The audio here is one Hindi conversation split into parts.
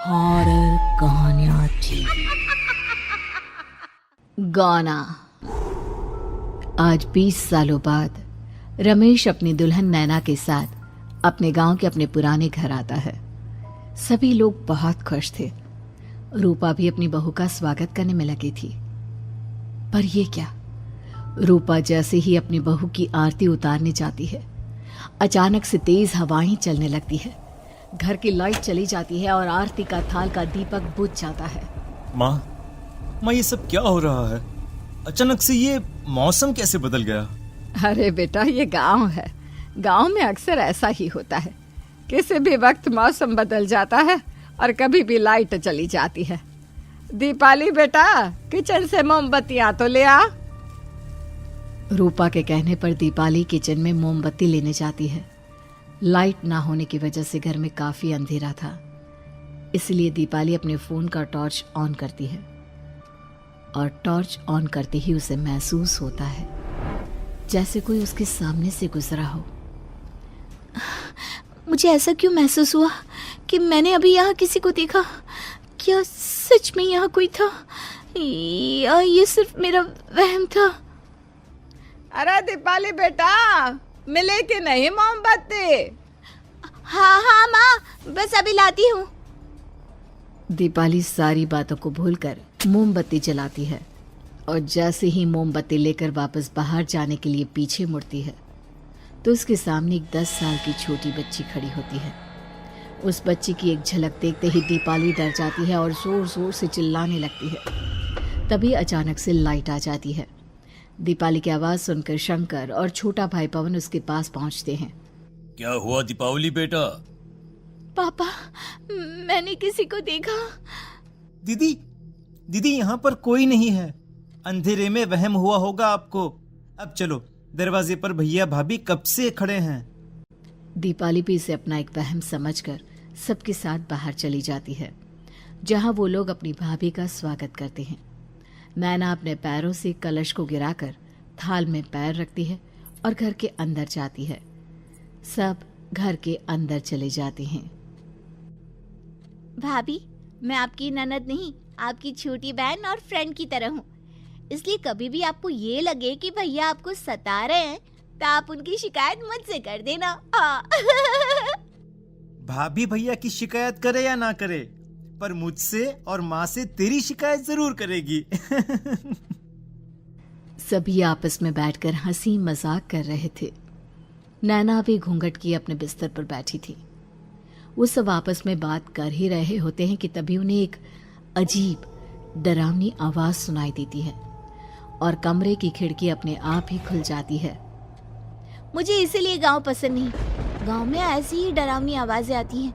हॉरर कहानियाँ थी। गाना। आज 20 सालों बाद रमेश अपनी दुल्हन नैना के साथ अपने गांव के अपने पुराने घर आता है। सभी लोग बहुत खुश थे। रूपा भी अपनी बहू का स्वागत करने में लगी थी। पर ये क्या, रूपा जैसे ही अपनी बहू की आरती उतारने जाती है, अचानक से तेज हवाएं चलने लगती है। घर की लाइट चली जाती है और आरती का थाल का दीपक बुझ जाता है। माँ, ये सब क्या हो रहा है? अचानक से ये मौसम कैसे बदल गया? अरे बेटा, ये गांव है। गांव में अक्सर ऐसा ही होता है। किसी भी वक्त मौसम बदल जाता है और कभी भी लाइट चली जाती है। दीपाली बेटा, किचन से मोमबत्तियां तो ले आ। रूपा के कहने पर दीपाली किचन में मोमबत्ती लेने जाती है। लाइट ना होने की वजह से घर में काफी अंधेरा था, इसलिए दीपाली अपने फोन का टॉर्च ऑन करती है और टॉर्च ऑन करते ही उसे महसूस होता है जैसे कोई उसके सामने से गुजरा हो। मुझे ऐसा क्यों महसूस हुआ कि मैंने अभी यहाँ किसी को देखा? क्या सच में यहाँ कोई था या ये सिर्फ मेरा वहम था? अरे दीपाली बेटा, मिले कि नहीं मोमबत्ती? हाँ माँ, बस अभी लाती हूँ। दीपाली सारी बातों को भूलकर मोमबत्ती जलाती है और जैसे ही मोमबत्ती लेकर वापस बाहर जाने के लिए पीछे मुड़ती है तो उसके सामने एक 10 साल की छोटी बच्ची खड़ी होती है। उस बच्ची की एक झलक देखते ही दीपाली डर जाती है और जोर जोर से चिल्लाने लगती है। तभी अचानक से लाइट आ जाती है। दीपाली की आवाज सुनकर शंकर और छोटा भाई पवन उसके पास पहुंचते हैं। क्या हुआ दीपावली बेटा? पापा, मैंने किसी को देखा। दीदी यहाँ पर कोई नहीं है। अंधेरे में वहम हुआ होगा आपको। अब चलो, दरवाजे पर भैया भाभी कब से खड़े हैं। दीपाली भी इसे अपना एक वहम समझकर सबके साथ बाहर चली जाती है, जहां वो लोग अपनी भाभी का स्वागत करते हैं। नैना अपने पैरों से कलश को गिराकर थाल में पैर रखती है और घर के अंदर जाती है। सब घर के अंदर चले जाते हैं। भाभी, मैं आपकी ननद नहीं, आपकी छोटी बहन और फ्रेंड की तरह हूँ। इसलिए कभी भी आपको ये लगे कि भैया आपको सता रहे हैं तो आप उनकी शिकायत मुझसे कर देना। भाभी भैया की शिकायत करे या ना करे, पर मुझसे और माँ से तेरी शिकायत जरूर करेगी। सभी आपस में बैठकर हंसी मजाक कर रहे थे। नैना भी घूंघट किए अपने बिस्तर पर बैठी थी। वो सब आपस में बात कर ही रहे होते हैं कि तभी उन्हें एक अजीब डरावनी आवाज सुनाई देती है और कमरे की खिड़की अपने आप ही खुल जाती है। मुझे इसीलिए गांव पसंद नहीं। गांव में ऐसी ही डरावनी आवाजें आती हैं।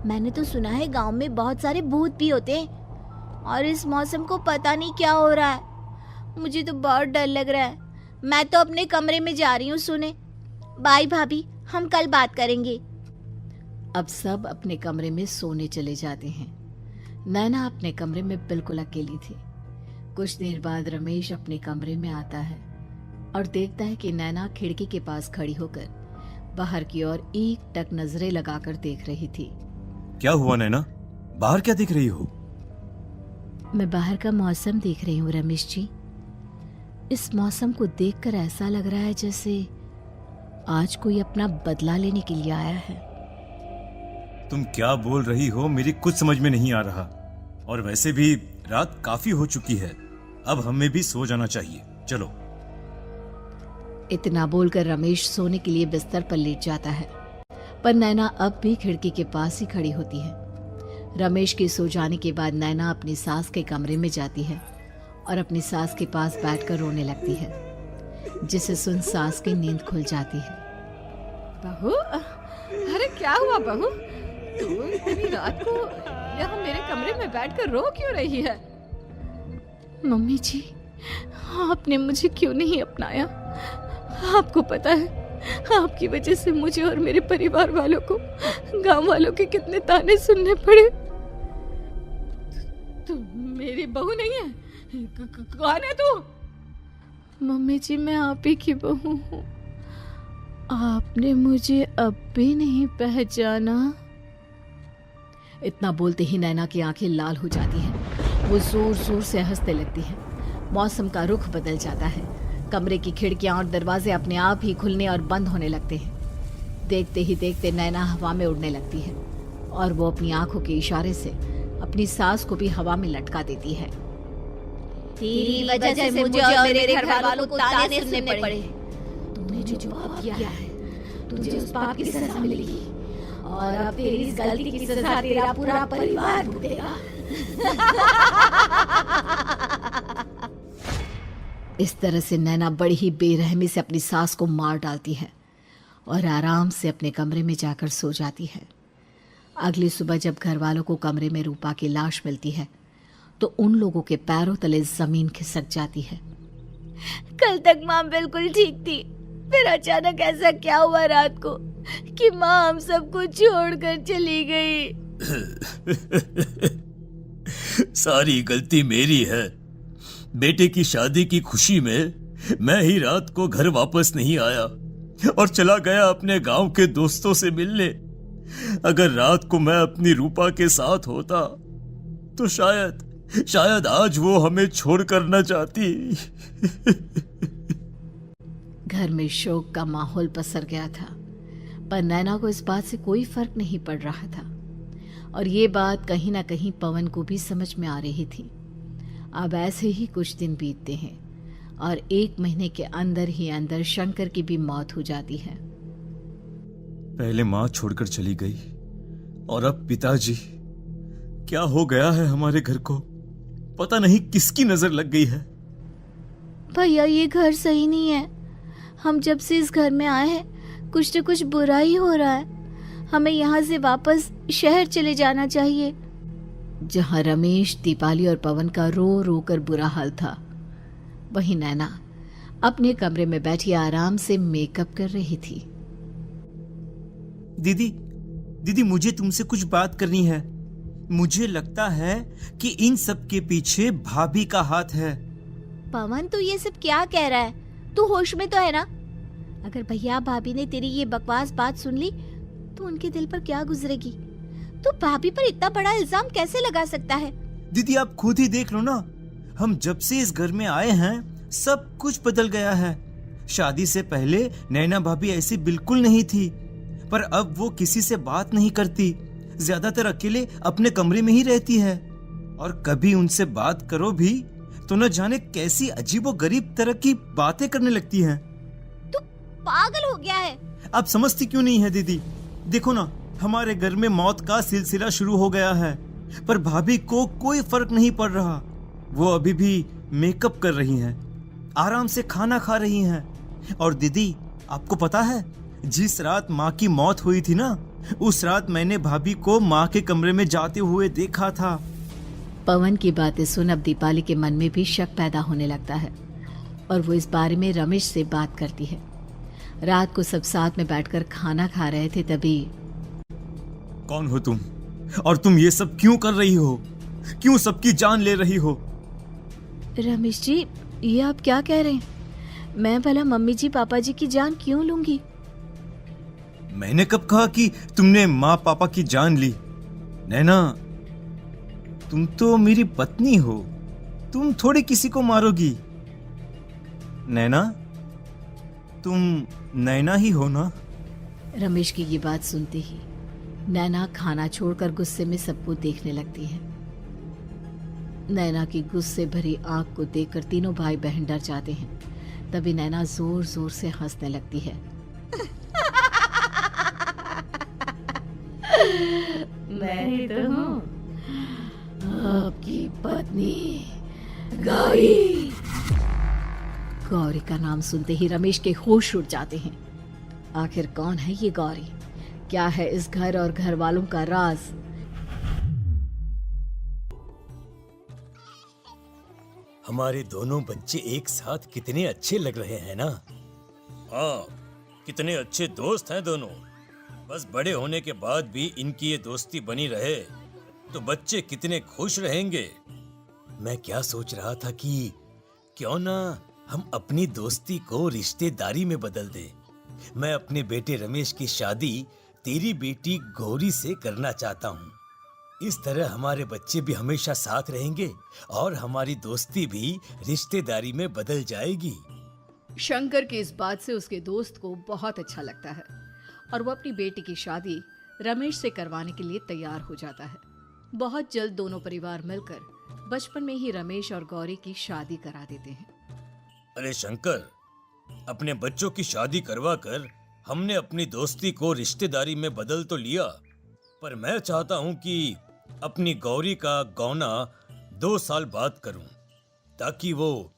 मैंने तो सुना है गांव में बहुत सारे भूत भी होते हैं और इस मौसम को पता नहीं क्या हो रहा है। मुझे तो बहुत डर लग रहा है। मैं तो अपने कमरे में जा रही हूँ सोने। बाय भाभी, हम कल बात करेंगे। अब सब अपने कमरे में सोने चले जाते हैं। नैना अपने कमरे में बिल्कुल अकेली थी। कुछ देर बाद रमेश अपने कमरे में आता है और देखता है कि नैना खिड़की के पास खड़ी होकर बाहर की ओर एक टक नजरें लगाकर देख रही थी। क्या हुआ नैना? बाहर क्या देख रही हो? मैं बाहर का मौसम देख रही हूँ रमेश जी। इस मौसम को देखकर ऐसा लग रहा है जैसे आज कोई अपना बदला लेने के लिए आया है। तुम क्या बोल रही हो? मेरी कुछ समझ में नहीं आ रहा। और वैसे भी रात काफी हो चुकी है, अब हमें भी सो जाना चाहिए। चलो। इतना बोलकर रमेश सोने के लिए बिस्तर पर लेट जाता है, पर नैना अब भी खिड़की के पास ही खड़ी होती है। रमेश के सो जाने के बाद नैना अपनी सास के कमरे में जाती है और अपनी सास के पास बैठकर रोने लगती है, जिसे सुन सास की नींद खुल जाती है। बहू, अरे क्या हुआ बहू? तू इतनी रात को यहाँ मेरे कमरे में बैठकर रो क्यों रही है? मम्मी जी, आपने मुझे क्यों नहीं अपनाया? आपको पता है, आपकी वजह से मुझे और मेरे परिवार वालों को गांव वालों के कितने ताने सुनने पड़े। तू मेरी बहू नहीं है? कौन है तू? मम्मी जी, मैं आप ही की बहू हूँ। आपने मुझे अब भी नहीं पहचाना? इतना बोलते ही नैना की आंखें लाल हो जाती हैं। वो जोर जोर से हंसने लगती है। मौसम का रुख बदल जाता है। कमरे की खिड़कियां और दरवाजे अपने आप ही खुलने और बंद होने लगते हैं। देखते ही देखते नैना हवा में उड़ने लगती है और वो अपनी आंखों के इशारे से अपनी सांस को भी हवा में लटका देती है। तेरी वजह से मुझे और मेरे घर वालों को ताने सुनने पड़े। तूने जो पाप किया है, तुझे उस पाप की सजा मिलेगी और अब तेरी इस गलती की सजा तेरा पूरा परिवार भुगतेगा। इस तरह से नैना बड़ी ही बेरहमी से अपनी सास को मार डालती है और आराम से अपने कमरे में जाकर सो जाती है। अगली सुबह जब घर वालों को कमरे में रूपा की लाश मिलती है तो उन लोगों के पैरों तले जमीन खिसक जाती है। कल तक माँ बिल्कुल ठीक थी, फिर अचानक ऐसा क्या हुआ रात को कि माँ हम सबको छोड़कर चली गई। सारी गलती मेरी है। बेटे की शादी की खुशी में मैं ही रात को घर वापस नहीं आया और चला गया अपने गांव के दोस्तों से मिलने। अगर रात को मैं अपनी रूपा के साथ होता तो शायद आज वो हमें छोड़कर न जाती। घर में शोक का माहौल पसर गया था, पर नैना को इस बात से कोई फर्क नहीं पड़ रहा था और ये बात कहीं ना कहीं पवन को भी समझ में आ रही थी। अब ऐसे ही कुछ दिन बीतते हैं और 1 महीने के अंदर ही अंदर शंकर की भी मौत हो जाती है। पहले माँ छोड़कर चली गई और अब पिताजी। क्या हो गया है हमारे घर को? पता नहीं किसकी नजर लग गई है। भैया ये घर सही नहीं है। हम जब से इस घर में आए हैं कुछ न कुछ बुरा ही हो रहा है। हमें यहाँ से वापस शहर चले जाना चाहिए। जहाँ रमेश, दीपाली और पवन का रो रो कर बुरा हाल था, वहीं नैना अपने कमरे में बैठी आराम से मेकअप कर रही थी। दीदी मुझे तुमसे कुछ बात करनी है। मुझे लगता है कि इन सब के पीछे भाभी का हाथ है। पवन तू ये सब क्या कह रहा है? तू होश में तो है ना? अगर भैया भाभी ने तेरी ये बकवास बात सुन ली तो उनके दिल पर क्या गुजरेगी? तू भाभी पर इतना बड़ा इल्जाम कैसे लगा सकता है? दीदी आप खुद ही देख लो ना, हम जब से इस घर में आए हैं सब कुछ बदल गया है। शादी से पहले नैना भाभी ऐसी बिल्कुल नहीं थी, पर अब वो किसी से बात नहीं करती, ज्यादातर अकेले अपने कमरे में ही रहती है और कभी उनसे बात करो भी तो न जाने कैसी अजीबोगरीब तरह की बातें करने लगती हैं। तू पागल हो गया है? आप समझती क्यों नहीं है दीदी? देखो ना, हमारे घर में मौत का सिलसिला शुरू हो गया है, पर भाभी को कोई फर्क नहीं पड़ रहा। वो अभी भी मेकअप कर रही हैं, आराम से खाना खा रही हैं। और दीदी आपको पता है, जिस रात माँ की मौत हुई थी ना, उस रात मैंने भाभी को माँ के कमरे में जाते हुए देखा था। पवन की बातें सुन अब दीपाली के मन में भी शक पैदा होने लगता है और वो इस बारे में रमेश से बात करती है। रात को सब साथ में बैठकर खाना खा रहे थे, तभी कौन हो तुम और तुम ये सब क्यों कर रही हो? क्यों सबकी जान ले रही हो? रमेश जी, ये आप क्या कह रहे हैं? मैं भला मम्मी जी पापा जी की जान क्यों लूंगी? मैंने कब कहा कि तुमने माँ पापा की जान ली? नैना, तुम तो मेरी पत्नी हो, तुम थोड़ी किसी को मारोगी। नैना, तुम नैना ही हो ना? रमेश की ये बात सुनते ही नैना खाना छोड़कर गुस्से में सबको देखने लगती है। नैना की गुस्से भरी आंख को देखकर तीनों भाई बहन डर जाते हैं। तभी नैना जोर जोर से हंसने लगती है। मैं ही तो हूँ, आपकी पत्नी गौरी। गौरी का नाम सुनते ही रमेश के होश उड़ जाते हैं। आखिर कौन है ये गौरी? क्या है इस घर और घर वालों का राज? हमारे दोनों बच्चे एक साथ कितने अच्छे लग रहे हैं ना? हाँ, कितने अच्छे दोस्त हैं दोनों। बस बड़े होने के बाद भी इनकी ये दोस्ती बनी रहे तो बच्चे कितने खुश रहेंगे। मैं क्या सोच रहा था कि क्यों ना हम अपनी दोस्ती को रिश्तेदारी में बदल दें। मैं अपने बेटे रमेश की शादी तेरी बेटी गौरी से करना चाहता हूँ। इस तरह हमारे बच्चे भी हमेशा साथ रहेंगे और हमारी दोस्ती भी रिश्तेदारी में बदल जाएगी। शंकर की इस बात से उसके दोस्त को बहुत अच्छा लगता है और वो अपनी बेटी की शादी रमेश से करवाने के लिए तैयार हो जाता है। बहुत जल्द दोनों परिवार मिलकर बचपन में ही रमेश और गौरी की शादी करा देते हैं। अरे शंकर, अपने बच्चों की शादी करवा कर हमने अपनी दोस्ती को रिश्तेदारी में बदल तो लिया, पर मैं चाहता हूं कि अपनी गौरी का गौना 2 साल बाद करूं, ताकि वो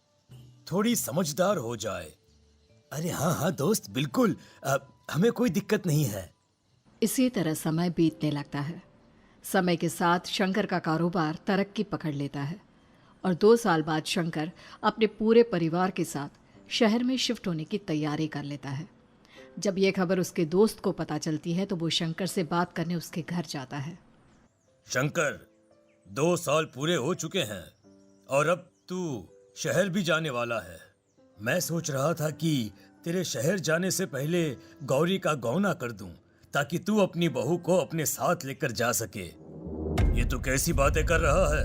थोड़ी समझदार हो जाए। अरे हाँ हाँ दोस्त, बिल्कुल, हमें कोई दिक्कत नहीं है। इसी तरह समय बीतने लगता है। समय के साथ शंकर का कारोबार तरक्की पकड़ लेता है और 2 साल बाद शंकर अपने पूरे परिवार के साथ शहर में शिफ्ट होने की तैयारी कर लेता है। जब यह खबर उसके दोस्त को पता चलती है तो वो शंकर से बात करने उसके घर जाता है। शंकर, 2 साल पूरे हो चुके हैं और अब तू शहर भी जाने वाला है। मैं सोच रहा था कि तेरे शहर जाने से पहले गौरी का गौना कर दूं, ताकि तू अपनी बहू को अपने साथ लेकर जा सके। ये तू कैसी बातें कर रहा है?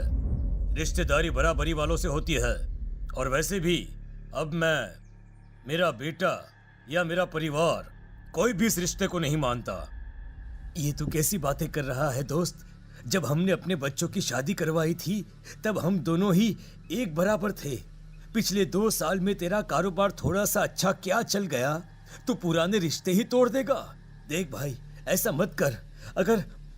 रिश्तेदारी बराबरी वालों से होती है, और वैसे भी अब मेरा बेटा या मेरा परिवार कोई भी इस रिश्ते को नहीं मानता। ये तू कैसी बातें कर रहा है दोस्त? जब हमने अपने बच्चों की शादी करवाई थी तब हम दोनों ही एक बराबर थे। पिछले 2 साल में तेरा कारोबार थोड़ा सा अच्छा क्या चल गया तो पुराने रिश्ते ही तोड़ देगा। देख भाई, ऐसा मत कर।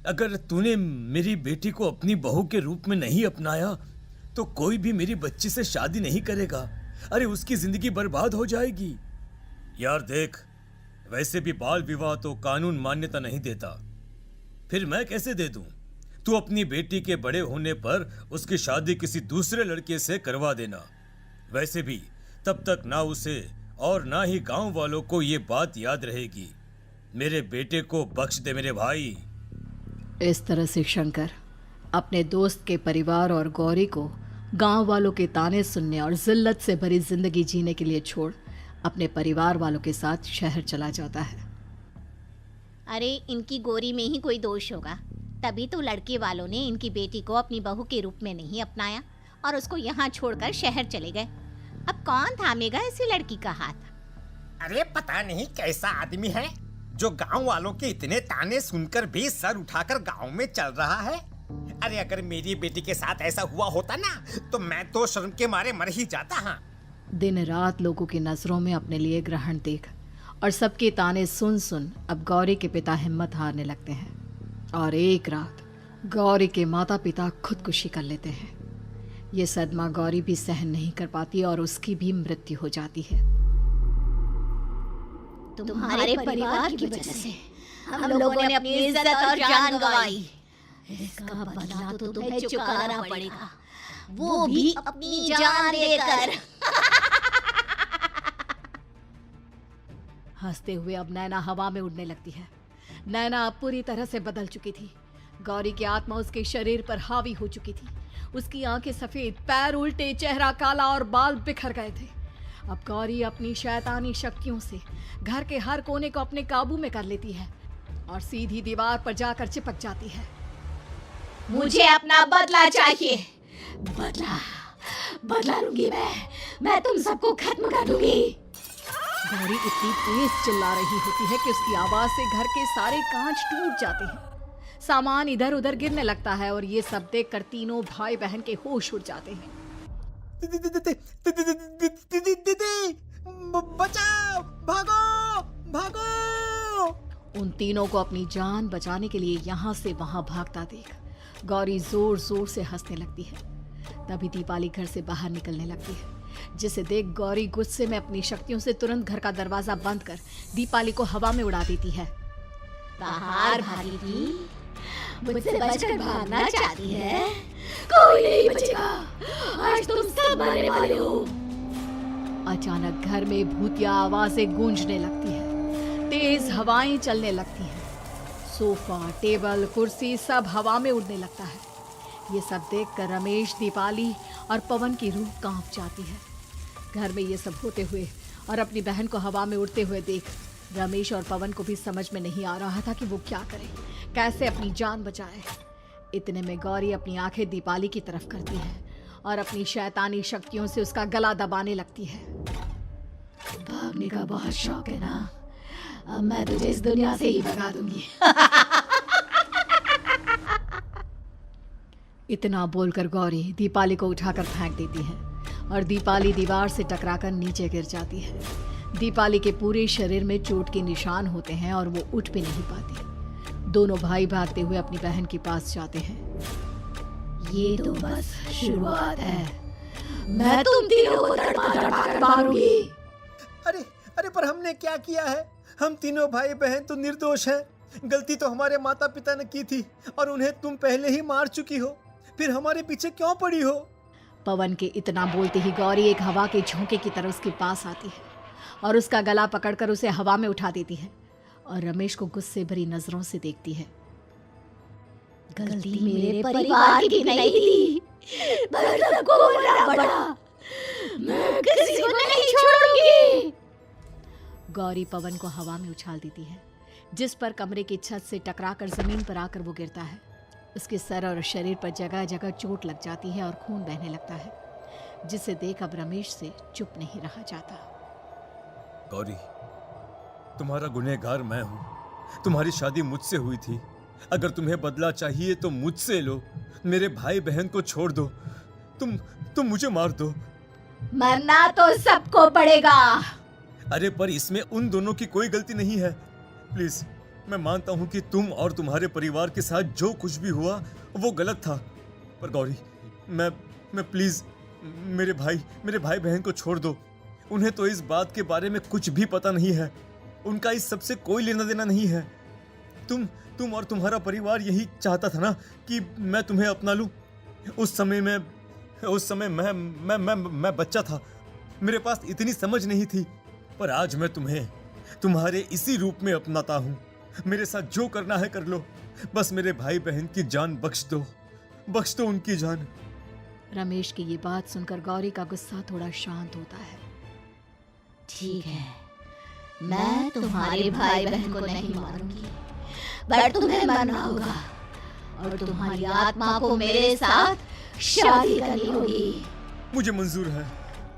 अगर तूने मेरी बेटी को अपनी बहू के रूप में नहीं अपनाया तो कोई भी मेरी बच्ची से शादी नहीं करेगा। अरे उसकी जिंदगी बर्बाद हो जाएगी। यार देख, वैसे भी बाल विवाह तो कानून मान्यता नहीं देता, फिर मैं कैसे दे दूं? तू अपनी बेटी के बड़े होने पर उसकी शादी किसी दूसरे लड़के से करवा देना। वैसे भी तब तक ना उसे और ना ही गांव वालों को ये बात याद रहेगी। मेरे बेटे को बख्श दे मेरे भाई। इस तरह से शंकर अपने दोस्त के परिवार और गौरी को गांव वालों के ताने सुनने और जिल्लत से भरी जिंदगी जीने के लिए छोड़ अपने परिवार वालों के साथ शहर चला जाता है। अरे इनकी गोरी में ही कोई दोष होगा, तभी तो लड़के वालों ने इनकी बेटी को अपनी बहू के रूप में नहीं अपनाया और उसको यहाँ छोड़कर शहर चले गए। अब कौन थामेगा ऐसी लड़की का हाथ? अरे पता नहीं कैसा आदमी है जो गांव वालों के इतने ताने सुनकर भी सर उठाकर गांव में चल रहा है। अरे अगर मेरी बेटी के साथ ऐसा हुआ होता ना तो मैं तो शर्म के मारे मर ही जाता। हाँ, दिन रात लोगों की नजरों में अपने लिए ग्रहण देख और सबके ताने सुन सुन अब गौरी के पिता हिम्मत हारने लगते हैं और एक रात गौरी के माता पिता खुदकुशी कर लेते हैं। ये सदमा गौरी भी सहन नहीं कर पाती और उसकी भी मृत्यु हो जाती है। तुम्हारे परिवार की वजह से हम लोगों ने अपनी इज्जत और जान गंवाई। इसका बदला तो तुम्हें चुकाना पड़ेगा, वो भी अपनी जान देकर। हंसते हुए अब नैना हवा में उड़ने लगती है। नैना अब पूरी तरह से बदल चुकी थी। गौरी की आत्मा उसके शरीर पर हावी हो चुकी थी। उसकी आंखें सफेद, पैर उल्टे, चेहरा काला और बाल बिखर गए थे। अब गौरी अपनी शैतानी शक्तियों से घर के हर कोने को अपने काबू में कर लेती है और सीधी दीवार पर जाकर चिपक जाती है। मुझे अपना बदला चाहिए। बदला लूंगी मैं तुम सबको खत्म कर दूंगी। गौरी इतनी तेज चिल्ला रही होती है कि उसकी आवाज से घर के सारे कांच टूट जाते हैं। सामान इधर उधर गिरने लगता है और ये सब देखकर तीनों भाई बहन के होश उड़ जाते हैं। बचाओ, भागो भागो। उन तीनों को अपनी जान बचाने के लिए यहाँ से वहां भागता देख गौरी जोर जोर से हंसने लगती है। तभी दीपाली घर से बाहर निकलने लगती है, जिसे देख गौरी गुस्से में अपनी शक्तियों से तुरंत घर का दरवाजा बंद कर दीपाली को हवा में उड़ा देती है। बाहर भागेगी, मुझसे बचकर भागना चाहती है? कोई नहीं बचेगा, आज तुम सब मरने वाले हो। अचानक घर में भूतिया आवाजें गूंजने लगती है, तेज हवाएं चलने लगती हैं। सोफा, टेबल, कुर्सी सब हवा में उड़ने लगता है। ये सब देखकर रमेश, दीपाली और पवन की रूह कांप जाती है। घर में ये सब होते हुए और अपनी बहन को हवा में उड़ते हुए देख रमेश और पवन को भी समझ में नहीं आ रहा था कि वो क्या करे, कैसे अपनी जान बचाए। इतने में गौरी अपनी आंखें दीपाली की तरफ करती है और अपनी शैतानी शक्तियों से उसका गला दबाने लगती है। भागने का बहुत शौक है ना, अब मैं तुझे इस दुनिया से ही भगा दूंगी। इतना बोलकर गौरी दीपाली को उठाकर फेंक देती है और दीपाली दीवार से टकराकर नीचे गिर जाती है। दीपाली के पूरे शरीर में चोट के निशान होते हैं और वो उठ भी नहीं पाती। दोनों भाई भागते हुए अपनी बहन के पास जाते हैं। ये तो बस शुरुआत है, मैं तुम तीनों को तड़पा कर मारूंगी। अरे अरे, पर हमने क्या किया है? हम तीनों भाई बहन तो निर्दोष हैं। गलती तो हमारे माता पिता ने की थी और उन्हें तुम पहले ही मार चुकी हो, फिर हमारे पीछे क्यों पड़ी हो? पवन के इतना बोलते ही गौरी एक हवा के झोंके की तरह उसके पास आती है और उसका गला पकड़कर उसे हवा में उठा देती है और रमेश को गुस्से भरी नजरों से देखती है। गलती मेरे परिवार की नहीं थी, पर सबको बोलना पड़ा। मैं किसी को नहीं छोड़ूंगी। गौरी पवन को हवा में उछाल देती है, जिस पर कमरे की छत से टकराकर जमीन पर आकर वो गिरता है। उसके सर और शरीर पर जगह जगह चोट लग जाती है और खून बहने लगता है, जिसे देख अब रमेश से चुप नहीं रहा जाता। गौरी, तुम्हारा गुनहगार मैं हूँ। तुम्हारी शादी मुझसे हुई थी। अगर तुम्हें बदला चाहिए तो मुझसे लो। मेरे भाई बहन को छोड़ दो। तुम मुझे मार दो। मरना तो सबको पड़ेगा। अरे पर इसमें उन दोनों की कोई गलती नहीं है। प्लीज, मैं मानता हूँ कि तुम और तुम्हारे परिवार के साथ जो कुछ भी हुआ वो गलत था, पर गौरी, मैं प्लीज मेरे भाई बहन को छोड़ दो। उन्हें तो इस बात के बारे में कुछ भी पता नहीं है। उनका इस सबसे कोई लेना देना नहीं है। तुम और तुम्हारा परिवार यही चाहता था ना कि मैं तुम्हें अपना लूं। उस समय मैं बच्चा था, मेरे पास इतनी समझ नहीं थी, पर आज मैं तुम्हें तुम्हारे इसी रूप में अपनाता हूँ। मेरे साथ जो करना है कर लो, बस मेरे भाई बहन की जान बख्श दो उनकी जान। रमेश की ये बात सुनकर गौरी का गुस्सा थोड़ा शांत होता है। ठीक है, मैं तुम्हारे भाई बहन को नहीं मारूंगी, पर तुम्हें मरना होगा और तुम्हारी आत्मा को मेरे साथ शादी करनी होगी। मुझे मंजूर है।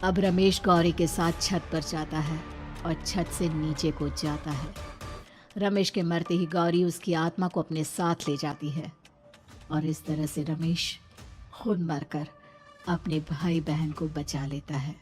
अब रमेश गौरी के साथ छत पर जाता है और छत से नीचे कूद जाता है। रमेश के मरते ही गौरी उसकी आत्मा को अपने साथ ले जाती है और इस तरह से रमेश खुद मरकर अपने भाई बहन को बचा लेता है।